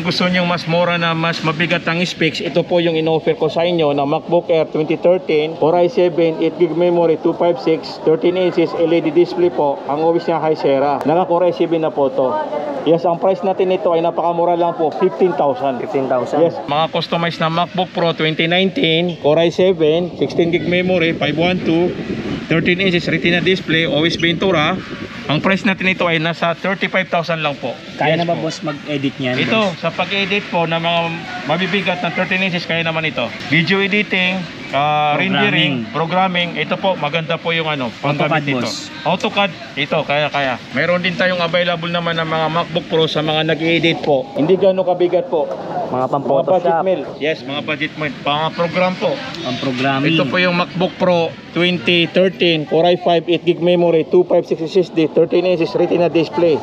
kung gusto nyo mas mura na mas mabigat ang specs, ito po yung in-offer ko sa inyo na MacBook Air 2013 Core i7, 8GB memory, 256, 13 inches LED display po. Ang OIS niya High Sierra. Naka Core i7 na po to. Yes, ang price natin nito ay napakamura lang po, 15,000. 15,000. Yes, mga customized na MacBook Pro 2019 Core i7, 16GB memory, 512, 13 inches Retina display, OIS Ventura. Ang price natin ito ay nasa 35,000 lang po. Kaya Yes na ba po. boss mag-edit niyan? Ito, sa pag-edit po ng mga mabibigat na 13 inches, kaya naman ito. Video editing, rendering, programming, ito po, maganda po yung panggamit nito. boss. AutoCAD, ito, kaya. Meron din tayong available naman ng mga MacBook Pro sa mga nag-edit po. Hindi gano'ng kabigat po. Mga pang Mga budget Photoshop, mail. Yes, mga budget mail. Mga program po. pang programming. Ito po yung MacBook Pro 2013 Core i5, 8GB memory, 256 SSD, 13 inches Retina display.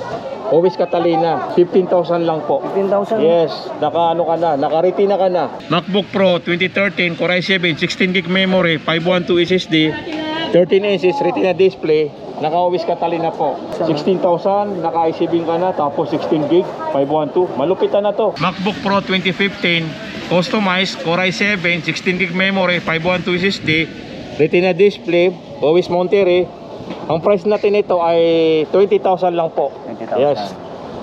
OIS Catalina, 15,000 lang po. 15,000? Yes, naka-retina ka na. MacBook Pro 2013 Core i7, 16GB memory, 512 SSD, 13 inches Retina display. Naka-OIS Catalina po. 16,000, naka-i7 ka na, tapos 16GB, 512. Malupitan na to. MacBook Pro 2015 customized Core i7, 16GB memory, 512 SSD, Retina display, OIS Monterey. Ang price natin ito ay 20,000 lang po. 20,000. Yes,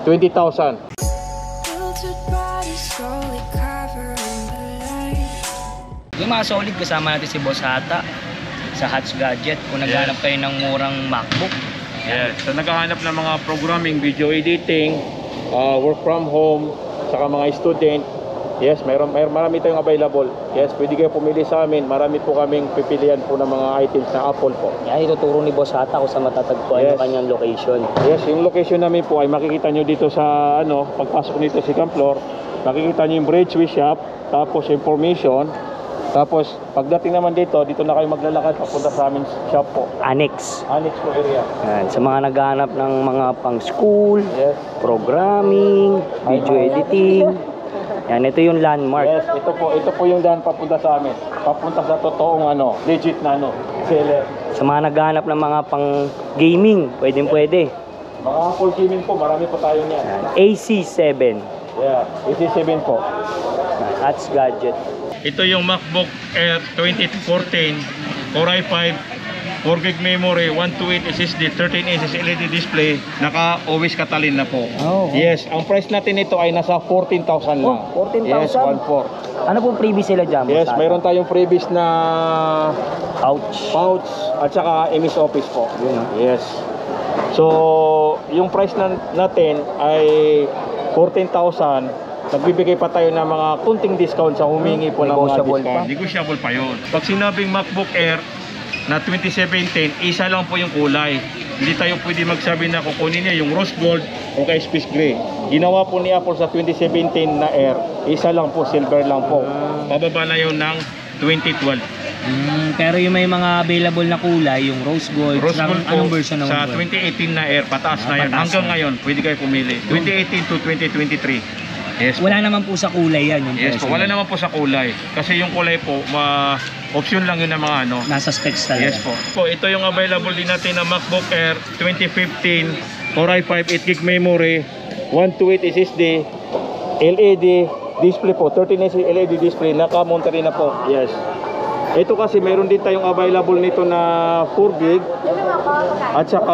20,000. Yung mga solid, kasama natin si Boss Hata sa Hats Gadget. Kung naghanap kayo ng murang MacBook. Yes, so naghahanap ng mga programming, video editing, work from home, saka mga student. Yes, marami tayong available. Yes, pwede kayo pumili sa amin. Marami po kaming pipilian po ng mga items na Apple po. Yan, ituturo ni Boss Hata kung saan matatagpuan Yes. yung kanyang location. Yes, yung location namin po ay makikita nyo dito sa pagpasok nito sa second floor. Makikita nyo yung Bridgeway Shop, tapos information. Tapos pagdating naman dito na kayo maglalakad papunta sa amin shop po. Annex. Annex po area. Yan, sa mga naghahanap ng mga pang school, Yes. programming, video editing. Yan, ito yung landmark. Yes, ito po yung daan papunta sa amin. Papunta sa totoong legit na seller. Sa mga naghahanap ng mga pang gaming, pwede. Mga Apple gaming po, marami po tayo niyan. Yan, AC7. Yeah, AC7 po. Hats Gadget. Ito yung MacBook Air 2014 Core i5, 4GB memory, 128 SSD, 13 inches LED display, naka OIS Catalina po. Oh. Yes, ang price natin ito ay nasa 14,000 lang. Oh, 14,000? Yes, 1.4. Ano pong freebies sila dyan? Yes, Boss Hata? mayroon tayong freebies na Ouch. pouch at saka MS Office po. Yun, Yes. So, yung price natin ay 14,000. Nagbibigay pa tayo ng mga kunting discount sa humingi po ng mga Negotiable discount. pa? Negotiable pa yun. Pag sinabing MacBook Air na 2017, isa lang po yung kulay. Hindi tayo pwede magsabi na kukunin niya yung rose gold o kay space gray. Ginawa po ni Apple sa 2017 na Air, isa lang po, silver lang po. Pababa na yun ng 2012. Pero yung may mga available na kulay, yung rose gold, Rose gold po, anong version ng sa gold? 2018 na Air, pataas na yan. Pataas Hanggang na. ngayon, pwede kayo pumili. 2018 to 2023. Yes po. Wala naman po sa kulay yan. Yung Yes po, presyo wala niya. naman po sa kulay. Kasi yung kulay po, option lang yun ng mga Nasa specs talaga. Yes po. Ito yung available din natin na MacBook Air 2015 Core i5, 8GB memory, 128 SSD, LED display po, 13 inch LED display, naka-mount rin na po. Yes. Ito kasi mayroon din tayong available nito na 4GB at saka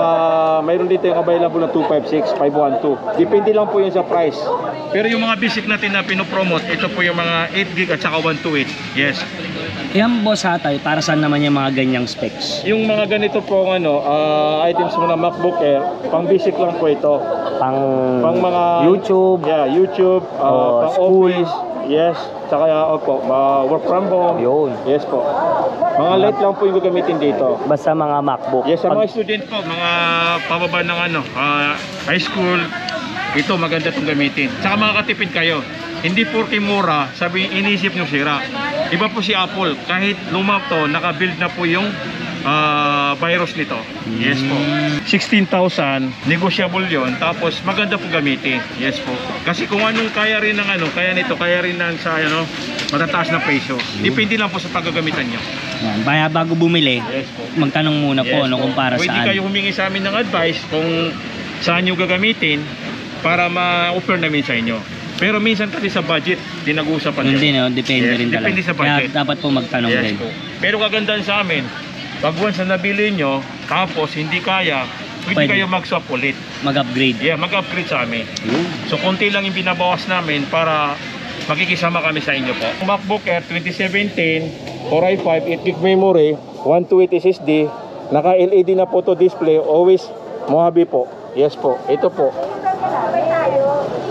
mayroon din tayong available na 256, 512. Depende lang po yun sa price. Pero yung mga basic natin na pinopromote, ito po yung mga 8GB at saka 128. Yes. Yan Boss Hata, para saan naman yung mga ganyang specs? Yung mga ganito po items mo na MacBook Air, pang basic lang po ito. Pang mga YouTube. Yeah, YouTube, pang school. office. Yes. Saka work from home. Yun. Yes po. Mga light lang po yung gagamitin dito. Basta mga MacBook. Yes, sa mga student po, mga pababa ng high school, ito maganda itong gamitin. Saka makakatipid kayo. Hindi porke mura, sabi inisip nyo sira. Iba po si Apple, kahit luma to, naka-build na po yung virus nito. Yes po. 16,000, negotiable yon. Tapos maganda po gamitin. Yes po. Kasi kung anong kaya rin ng kaya nito, kaya rin ng sa matataas na presyo. Depende lang po sa paggagamitan nyo. Yan. Bago bumili, Yes po. magtanong muna po kung para Pwede saan. kayo humingi sa amin ng advice kung saan nyo gagamitin para ma-offer namin sa inyo. Pero minsan kasi sa budget, pinag-uusapan Hindi, no? Depende Yes, rin talaga. depende sa Kaya budget. dapat po magtanong Yes din. po. Pero kagandahan sa amin, pag once na nabili nyo, tapos hindi kaya, pwede Pwede. kayo mag-swap ulit. Mag-upgrade. Yeah, mag-upgrade sa amin. Yun. So konti lang yung binabawas namin para makikisama kami sa inyo po. MacBook Air 2017, Core i5, 8GB memory, 128 SSD, naka-LED na photo display, always Mojave po. Yes po, ito po.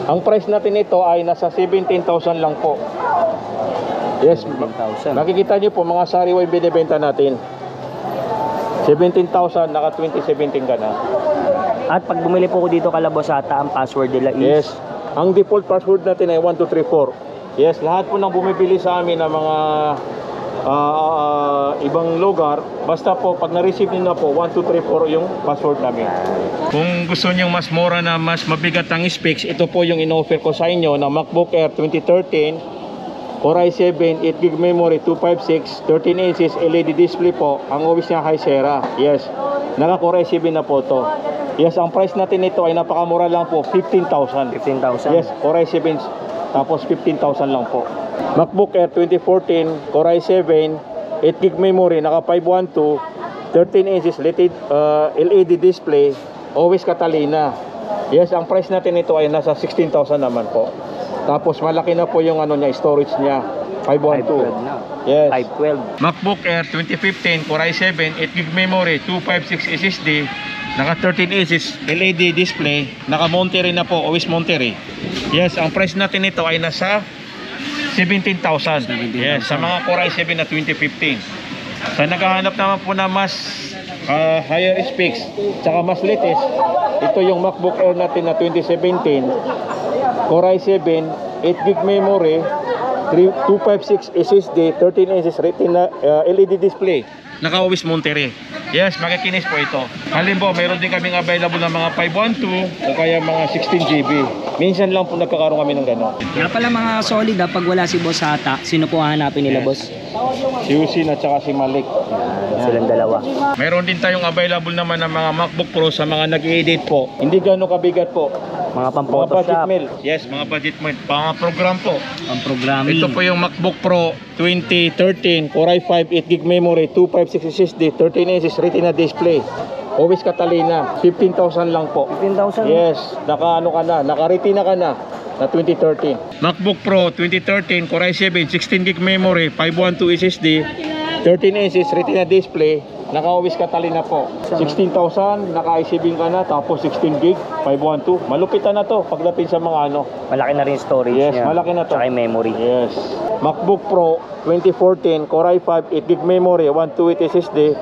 Ang price natin ito ay nasa 17,000 lang po. Yes, 10,000. nakikita nyo po mga sariwa yung binibenta natin. 17,000, naka 2017 ka na. At pag bumili po ko dito kala Boss Ata, ang password nila is Yes. Ang default password natin ay 1234. Yes, lahat po ng bumibili sa amin ng mga ibang lugar, basta po pag na-receive niyo na po 1234 yung password namin. Kung gusto niyo mas mura na mas mabigat ang specs, ito po yung in-offer ko sa inyo na MacBook Air 2013, Core i7, 8GB memory, 256, 13 inches LED display po. Ang always niya High Sierra. Yes. Naka Core i7 na po to. Yes, ang price natin nito ay napakamura lang po, 15,000. 15,000. Yes, Core i7 tapos 15,000 lang po. MacBook Air 2014, Core i7, 8GB memory, naka 512, 13 inches LED display, always Catalina. Yes, ang price natin nito ay nasa 16,000 naman po. Tapos malaki na po yung ano niya, storage niya, 512. 512 na. Yes. 512. MacBook Air 2015, Core i7, 8GB memory, 256 SSD, naka 13 inches LED display, naka Monterey na po, always Monterey. Yes, ang price natin nito ay nasa 17,000. Yes, sa mga Core i7 na 2015. Sa naghahanap naman po na mas higher specs, tsaka mas latest, ito yung MacBook Air natin na 2017, Core i7, 8GB memory, 256 SSD, 13 inches Retina LED display, naka-always Monterey. Yes, makikinis po ito. Halimbawa, mayroon din kaming available ng mga 512 o kaya mga 16GB. Minsan lang po nagkakaroon kami ng gano'n. Kaya pala mga solid ha, pag wala si Boss Ata, sino po hanapin nila, Boss? Si Usin at saka si Malik. Silang dalawa. Mayroon din tayong available naman ng mga MacBook Pro sa mga nag-edit po. Hindi gano'n kabigat po. Mga pang Mga budget Photoshop, mail. Yes, mga budget mail. Mga program po. pang programming. Ito po yung MacBook Pro 2013, Core i5, 8GB memory, 256 SSD, 13 inches Retina display. Always Catalina, 15,000 lang po. 15,000? Yes, naka-ano ka na, naka-Retina ka na 2013. MacBook Pro 2013, Core i7, 16GB memory, 512 SSD, 13 inches Retina display, naka-always Catalina po. 16,000, naka-i7 ka na, tapos 16GB, 512. Malupitan na to pagdating sa mga ano. Malaki na rin storage Yes, niya. malaki na to. Tsaka yung memory. Yes. MacBook Pro 2014, Core i5, 8GB memory, 128 SSD,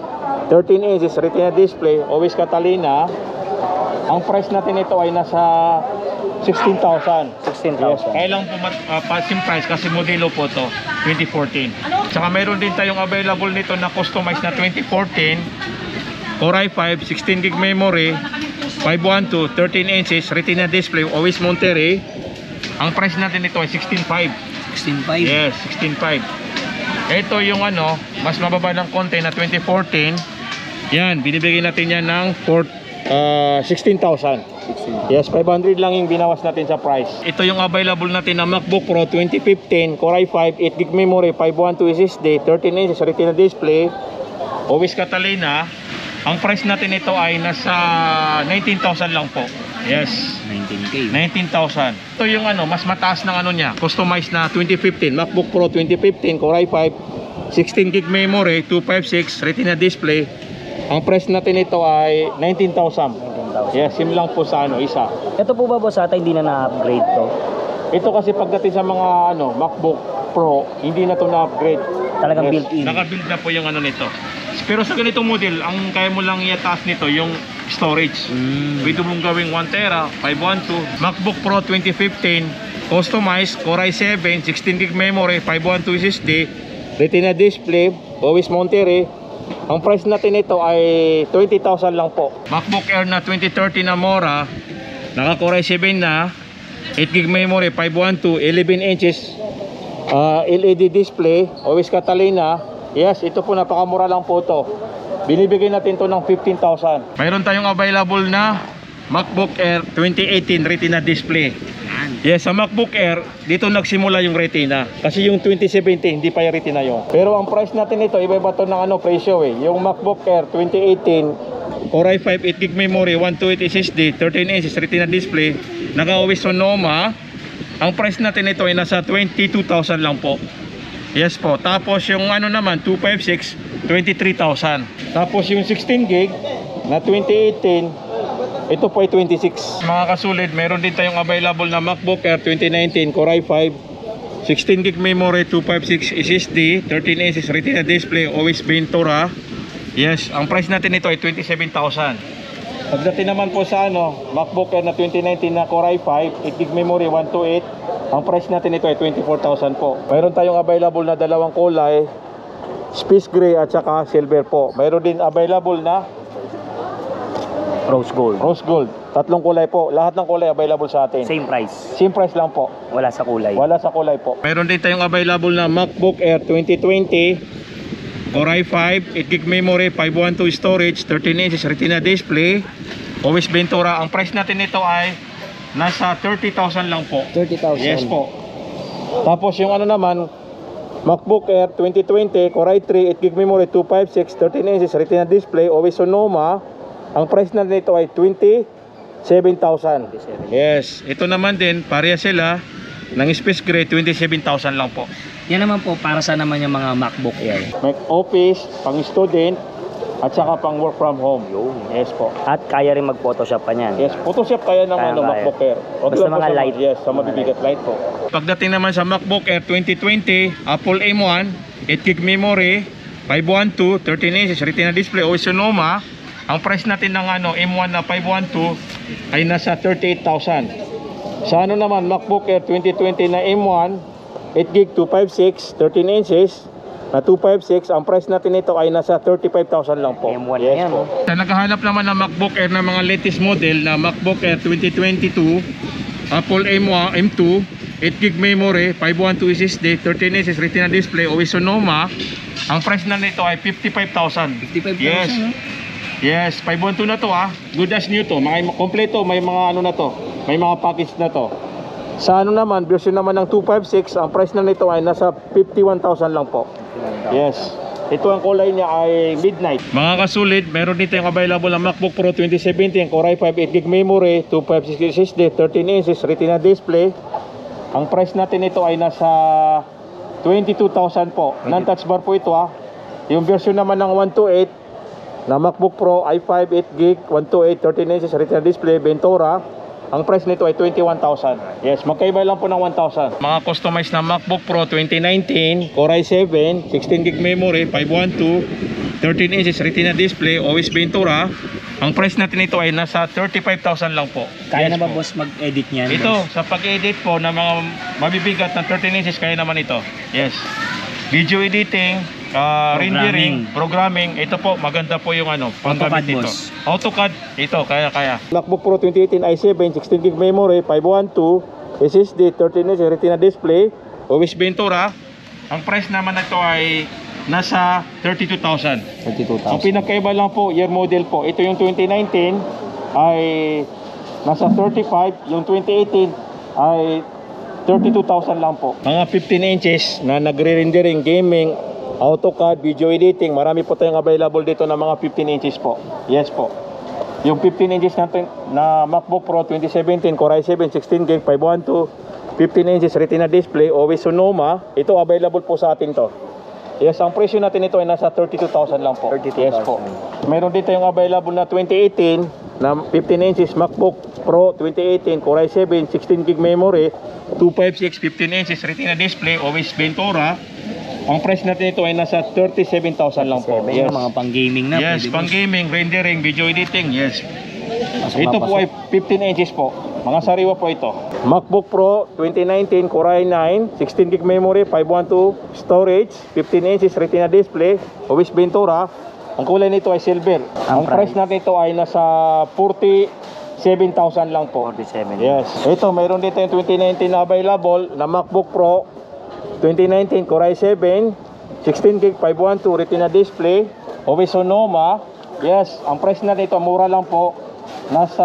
13 inches Retina display, always Catalina. Ang price natin ito ay nasa 16,000. 16,000. Yes. Kaya lang po passing price kasi modelo po to 2014. Tsaka mayroon din tayong available nito na customized na 2014, Core i5, 16GB memory, 512, 13 inches Retina display, always Monterey. Ang price natin nito ay 16,500. 16.5. Yes, 16.5. Ito yung ano, mas mababa ng konti na 2014. Yan, binibigay natin yan ng 16,000. Yes, 500 lang yung binawas natin sa price. Ito yung available natin na MacBook Pro 2015, Core i5, 8GB memory, 512 SSD, 13 inches Retina display, always Catalina. Ang price natin ito ay nasa 19,000 lang po. Yes. 19K. 19,000. Ito yung ano, mas mataas ng ano niya, customized na 2015, MacBook Pro 2015, Core i5, 16GB memory, 256 Retina display. Ang price natin ito ay 19,000. 19,000. Yes, sim lang po sa ano, isa. Ito po ba, Boss Ata, hindi na na-upgrade to? Ito kasi pagdating sa mga ano, MacBook Pro, hindi na to na-upgrade. Talagang built-in. Naka-build na po yung ano nito. Pero sa ganitong model, ang kaya mo lang i-attach nito yung storage. Pwede mong gawing 1TB, 512. MacBook Pro 2015, customized, Core i7, 16GB memory, 512 SSD, Retina display, always Monterey. Ang price natin ito ay 20,000 lang po. MacBook Air na 2013 na Mora, naka Core i7 na, 8GB memory, 512, 11 inches LED display, always Catalina. Yes, ito po napakamura lang po to. Binibigay natin to ng 15,000. Mayroon tayong available na MacBook Air 2018 Retina display. yan. Yes, sa MacBook Air, dito nagsimula yung Retina. Kasi yung 2017, hindi pa yung Retina yung. Pero ang price natin ito, iba-iba to ng presyo eh. Yung MacBook Air 2018, Core i5, 8GB memory, 128 SSD, 13 inches Retina display, naka-OS Sonoma. Ang price natin ito ay nasa 22,000 lang po. Yes po. Tapos yung naman, 256, 23,000. Tapos yung 16GB na 2018, ito po ay 26. Mga kasulid, meron din tayong available na MacBook Air 2019 Core i5, 16GB memory, 256 SSD, 13 inches Retina display, OS Ventura. Yes, ang price natin ito ay 27,000. Pagdating naman po sa MacBook Air na 2019 na Core i5, 8GB memory, 128, ang price natin ito ay 24,000 po. Mayroon tayong available na dalawang kulay, Space Gray at saka Silver po. Mayroon din available na Rose Gold. Rose Gold. Tatlong kulay po. Lahat ng kulay available sa atin. Same price. Same price lang po. Wala sa kulay. Wala sa kulay po. Meron din tayong available na MacBook Air 2020 Core i5, 8GB memory, 512 storage, 13 inches Retina display, OS Ventura. Ang price natin nito ay nasa 30,000 lang po. 30,000. Yes po. Tapos yung naman, MacBook Air 2020 Core i3, 8GB memory, 256, 13 inches Retina display, OS Sonoma. Ang price na nito ay 27,000. Yes, ito naman din, pareha sila ng Space Gray, 27,000 lang po. Yan naman po para sa naman yung mga MacBook Air. May office, pang student, at saka pang work from home. Yes po. At kaya rin mag-Photoshop pa niyan. Yes, Photoshop kaya ng Kaya. MacBook Air. Wag Basta lang po mga sa light. Yes, sa mabibigat light po. Pagdating naman sa MacBook Air 2020, Apple M1, 8GB memory, 512, 13 inches Retina display, OS Sonoma. Ang price natin ng M1 na 512 ay nasa 38,000. Sa naman, MacBook Air 2020 na M1, 8GB 256, 13 inches na 256, ang price natin nito ay nasa 35,000 lang po. M1 yes yan, po. Sa naghahanap naman ng MacBook Air na mga latest model na MacBook Air 2022, Apple M1, M2, 8GB memory, 512 SSD, 13 inches Retina display, OS Sonoma. Ang price na nito ay 55,000. 55,000. Yes. Yes, 512 na to Good as new to. Kompleto, may mga na to. May mga package na to. Sa naman, version naman ng 256, ang price na nito ay nasa 51,000 lang po. Yes. Ito ang kulay niya ay midnight. Mga kasulid, meron dito yung available na MacBook Pro 2017, Core i5, 8GB memory, 256 SSD, 13 inches Retina display. Ang price natin ito ay nasa 22,000 po. Non-touch bar po ito Yung version naman ng 128 na MacBook Pro i5, 8GB, 128, 13 inches Retina display, Ventura. Ang price nito ay 21,000. Yes, magkaiba lang po ng 1,000. Mga customized na MacBook Pro 2019, Core i7, 16GB memory, 512, 13 inches Retina display, OS Ventura. Ang price natin ito ay nasa 35,000 lang po. Kaya yes na ba po. boss mag-edit niyan? Ito, sa pag-edit po ng mga mabibigat ng 13 inches, kaya naman ito. Yes. Video editing, rendering, programming, ito po, maganda po yung panggamit nito. boss. AutoCAD, ito, kaya. MacBook Pro 2018 i7, 16GB memory, 512, SSD, 13 inch Retina display, OS Ventura. Ang price naman nito ay nasa 32,000. 32,000. Ang pinakaiba lang po, year model po. Ito yung 2019 ay nasa 35, yung 2018 ay 32,000 lang po. Mga 15 inches na nagre-rendering, gaming, AutoCAD, video editing, marami po tayong available dito na mga 15 inches po. Yes po. Yung 15 inches natin na MacBook Pro 2017, Core i7, 16GB, 512, 15 inches Retina display, OS Sonoma. Ito available po sa atin to. Yes, ang presyo natin ito ay nasa 32,000 lang po. 32,000. Yes po. Meron dito yung available na 2018 na 15 inches MacBook Pro 2018, Core i7, 16GB memory, 256, 15 inches Retina display, OS Ventura. Ang price natin ito ay nasa 37,000 lang po. Yes. Mga pang-gaming na. Yes, pwede, pang-gaming, rendering, video editing. Yes. Pasok Ito na, po ay 15 inches po. Mga sariwa po ito. MacBook Pro 2019 Core i9, 16GB memory, 512 storage, 15 inches Retina display, OS Ventura. Ang kulay nito ay silver. Ang price natin ito ay nasa 47,000 lang po. 47. Yes. Ito, mayroon dito yung 2019 na available na MacBook Pro 2019 Core i7, 16GB, 512 Retina display, OS Sonoma. Yes, ang price natin ito mura lang po. Nasa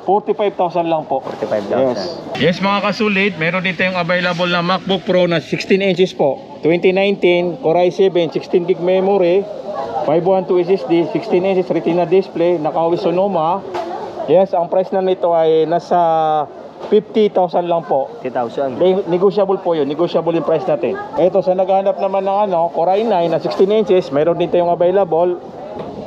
45,000 lang po. 45,000. Yes mga kasulit, meron din tayong available na MacBook Pro na 16 inches po. 2019, Core i7, 16 gig memory, 512 SSD, 16 inches retina display, naka-always Sonoma. Yes, ang price na nito ay nasa 50,000 lang po. 50,000. Negotiable po yun, negotiable yung price natin. Ito, sa naghahanap naman ng Core i9 na 16 inches, meron din tayong available.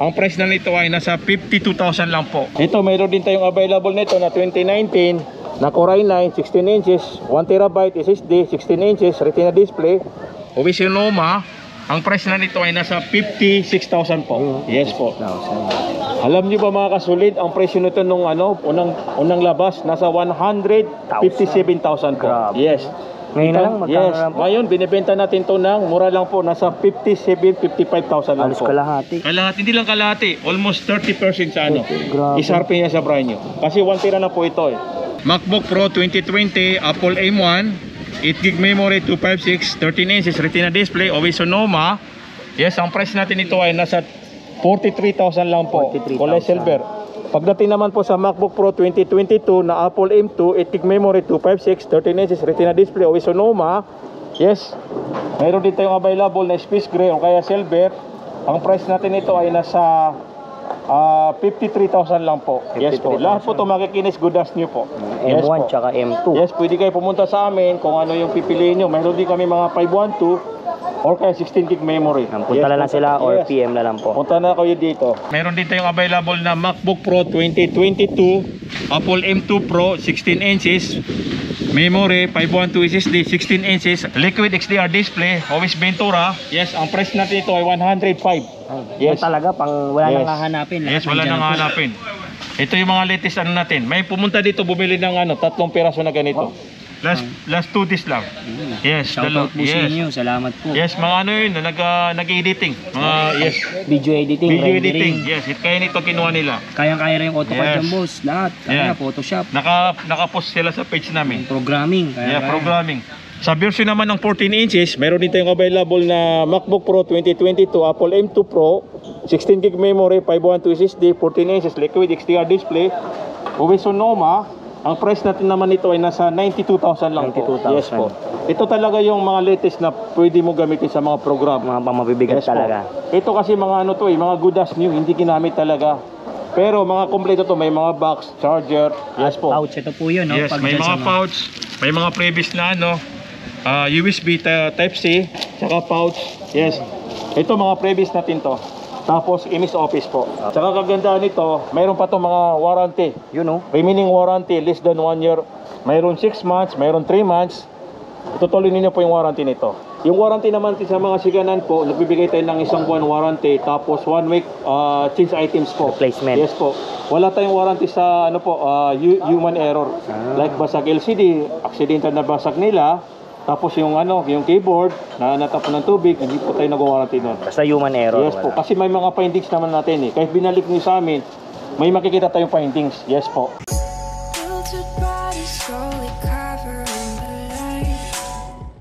Ang price na nito ay nasa 52,000 lang po. Ito, meron din tayong available nito na 2019 na Core i9, 16 inches, 1TB SSD, 16 inches, retina display, always Sonoma. Ang price na nito ay nasa 56,000 po. Yes po. 50,000. Alam niyo ba mga kasulit, ang presyo nito nung unang labas nasa 157,000 po. Grabe. Yes. Ngayon na lang, magkano Yes. na lang po? Ngayon binebenta natin to ng mura lang po, nasa 55,000 lang Alos po. kalahati. Kalahati, hindi lang kalahati, almost 30% sa Grabe. Isarpe niya sa brand new. Kasi 1 tera na po ito eh. MacBook Pro 2020, Apple M1, 8 gig memory, 256, 13 inches retina display, always Sonoma. Yes, ang price natin ito ay nasa 43,000 lang po. 43,000. Kulay silver. Pagdating naman po sa MacBook Pro 2022 na Apple M2, 8 gig memory, 256, 13 inches retina display, always Sonoma. Yes, mayroon din tayong available na Space Gray o kaya silver. Ang price natin ito ay nasa 53,000 lang po. Yes po. 53,000. Lahat po ito makikinis good as new po. Yes M1 po. tsaka M2. Yes, pwede kayo pumunta sa amin kung ano yung pipiliin nyo. Mayroon din kami mga 512 or kaya 16 gig memory. Punta na lang sila or Yes. PM na lang po. Punta na kayo dito. Meron din tayong available na MacBook Pro 2022, Apple M2 Pro 16 inches, memory 512 SSD, 16 inches, liquid XDR display, always Ventura. Yes, ang price natin ito ay 105. Yes. Yes. Talaga, pang wala Yes. nang hahanapin. Yes, wala nang hanapin. Ito yung mga latest ano natin. May pumunta dito bumili ng 3 piraso na ganito. Last 2 days lang. Yes, Shoutout po sa inyo. Salamat po. Yes, mga ano yun, nag-editing. Mga yes, Video editing, video rendering. editing. Yes, kaya nito kinuha nila. Kayang-kaya rin yung AutoCAD Yes. dyan, boss. Lahat. Kaya Yeah. Photoshop. Naka-post sila sa page namin. Programming. Kaya Yeah, programming. Sa version naman ng 14 inches, meron din tayong available na MacBook Pro 2022, Apple M2 Pro, 16 gig memory, 512 SSD, 14 inches, liquid XDR display, always Sonoma. Ang price natin naman nito ay nasa 92,000 lang po. 92,000. Yes po. Ito talaga yung mga latest na pwede mo gamitin sa mga program. Mga pamabibigat Yes po. talaga. Ito kasi mga mga good as new, hindi ginamit talaga. Pero mga kompleto to, may mga box, charger. Yes po. Pouch, ito po yun. No? Yes, Pag may dyan mga sa pouch, may mga previous na USB Type-C, saka pouch. Yes. Ito mga previous natin to. Tapos MS Office po. Saka kagandahan nito, mayroon pa to mga warranty. You know. Remaining warranty less than 1 year. Mayroon 6 months, mayroon 3 months. Tutuloy ninyo po yung warranty nito. Yung warranty naman sa mga siganan po, nagbibigay tayo ng 1 buwan warranty, tapos 1 week change items po. Replacement. Yes po. Wala tayong warranty sa human error. Like basag LCD, accidental na basag nila. Tapos yung keyboard na natapon ng tubig, hindi po tayo nag-warranty nun. Basta human error. Yes po, kasi may mga findings naman natin eh. Kahit binalik niyo sa amin, may makikita tayong findings. Yes po.